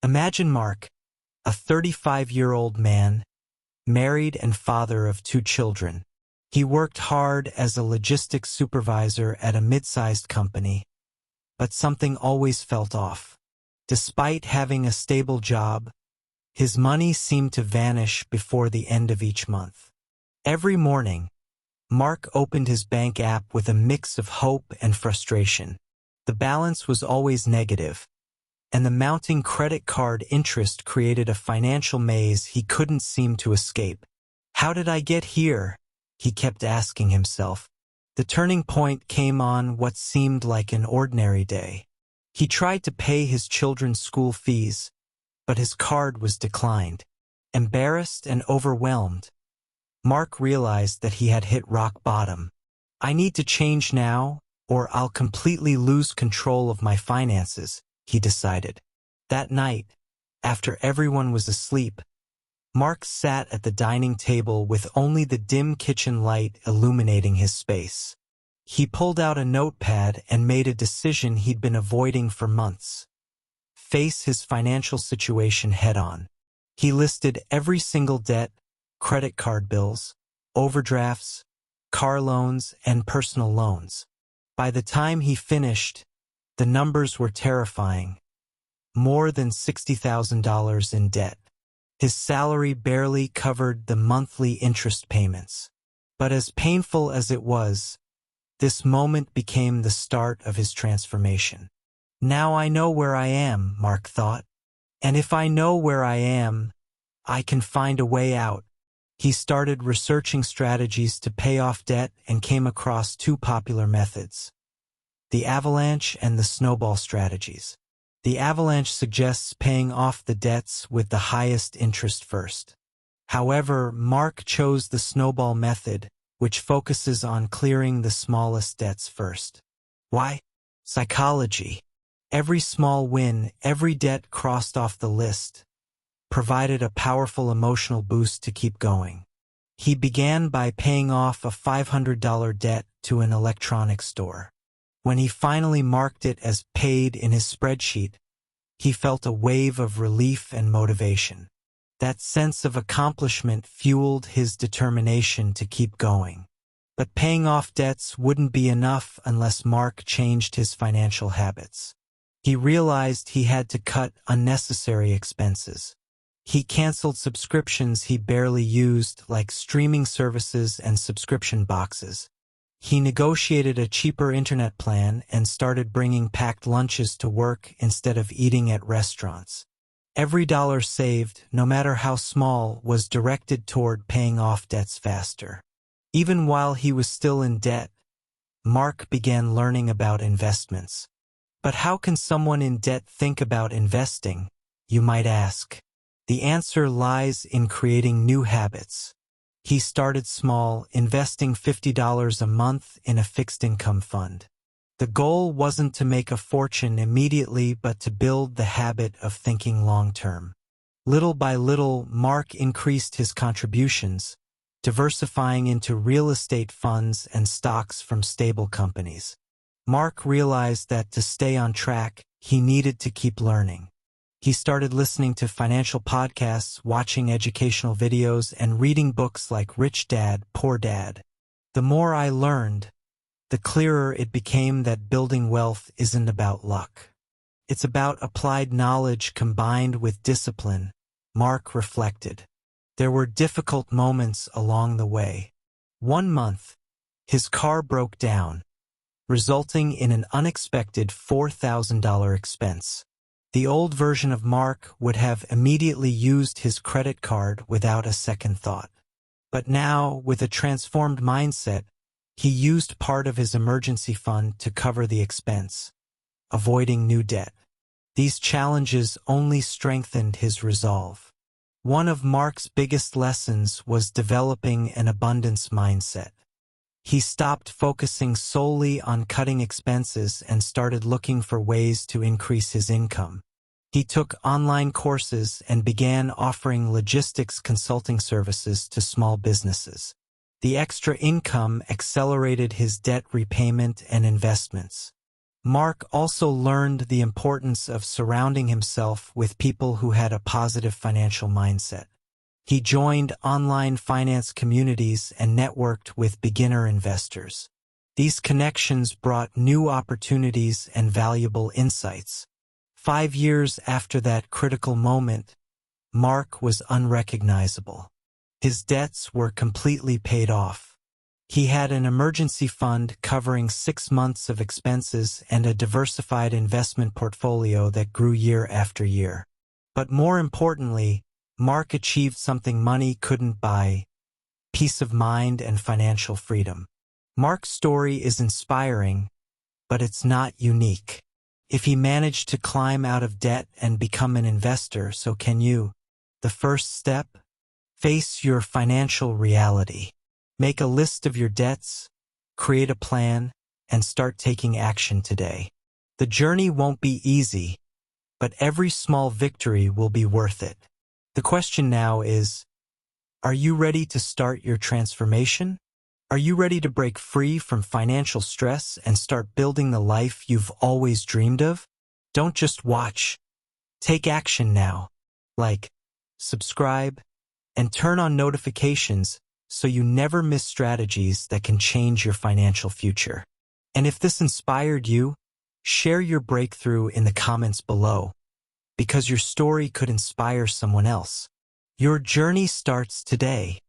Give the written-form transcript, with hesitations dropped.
Imagine Mark, a 35-year-old man, married and father of 2 children. He worked hard as a logistics supervisor at a mid-sized company, but something always felt off. Despite having a stable job, his money seemed to vanish before the end of each month. Every morning, Mark opened his bank app with a mix of hope and frustration. The balance was always negative, and the mounting credit card interest created a financial maze he couldn't seem to escape. "How did I get here?" he kept asking himself. The turning point came on what seemed like an ordinary day. He tried to pay his children's school fees, but his card was declined. Embarrassed and overwhelmed, Mark realized that he had hit rock bottom. "I need to change now, or I'll completely lose control of my finances," he decided. That night, after everyone was asleep, Mark sat at the dining table with only the dim kitchen light illuminating his space. He pulled out a notepad and made a decision he'd been avoiding for months: face his financial situation head-on. He listed every single debt, credit card bills, overdrafts, car loans, and personal loans. By the time he finished, the numbers were terrifying. More than $60,000 in debt. His salary barely covered the monthly interest payments. But as painful as it was, this moment became the start of his transformation. "Now I know where I am," Mark thought. "And if I know where I am, I can find a way out." He started researching strategies to pay off debt and came across 2 popular methods: the avalanche and the snowball strategies. The avalanche suggests paying off the debts with the highest interest first. However, Mark chose the snowball method, which focuses on clearing the smallest debts first. Why? Psychology. Every small win, every debt crossed off the list, provided a powerful emotional boost to keep going. He began by paying off a $500 debt to an electronics store. When he finally marked it as paid in his spreadsheet, he felt a wave of relief and motivation. That sense of accomplishment fueled his determination to keep going. But paying off debts wouldn't be enough unless Mark changed his financial habits. He realized he had to cut unnecessary expenses. He canceled subscriptions he barely used, like streaming services and subscription boxes. He negotiated a cheaper internet plan and started bringing packed lunches to work instead of eating at restaurants. Every dollar saved, no matter how small, was directed toward paying off debts faster. Even while he was still in debt, Mark began learning about investments. But how can someone in debt think about investing, you might ask? The answer lies in creating new habits. He started small, investing $50 a month in a fixed-income fund. The goal wasn't to make a fortune immediately, but to build the habit of thinking long-term. Little by little, Mark increased his contributions, diversifying into real estate funds and stocks from stable companies. Mark realized that to stay on track, he needed to keep learning. He started listening to financial podcasts, watching educational videos, and reading books like Rich Dad, Poor Dad. The more I learned, the clearer it became that building wealth isn't about luck. It's about applied knowledge combined with discipline, Mark reflected. There were difficult moments along the way. One month, his car broke down, resulting in an unexpected $4,000 expense. The old version of Mark would have immediately used his credit card without a second thought. But now, with a transformed mindset, he used part of his emergency fund to cover the expense, avoiding new debt. These challenges only strengthened his resolve. One of Mark's biggest lessons was developing an abundance mindset. He stopped focusing solely on cutting expenses and started looking for ways to increase his income. He took online courses and began offering logistics consulting services to small businesses. The extra income accelerated his debt repayment and investments. Mark also learned the importance of surrounding himself with people who had a positive financial mindset. He joined online finance communities and networked with beginner investors. These connections brought new opportunities and valuable insights. 5 years after that critical moment, Mark was unrecognizable. His debts were completely paid off. He had an emergency fund covering 6 months of expenses and a diversified investment portfolio that grew year after year. But more importantly, Mark achieved something money couldn't buy: peace of mind and financial freedom. Mark's story is inspiring, but it's not unique. If he managed to climb out of debt and become an investor, so can you. The first step? Face your financial reality. Make a list of your debts, create a plan, and start taking action today. The journey won't be easy, but every small victory will be worth it. The question now is, are you ready to start your transformation? Are you ready to break free from financial stress and start building the life you've always dreamed of? Don't just watch. Take action now. Like, subscribe, and turn on notifications so you never miss strategies that can change your financial future. And if this inspired you, share your breakthrough in the comments below, because your story could inspire someone else. Your journey starts today.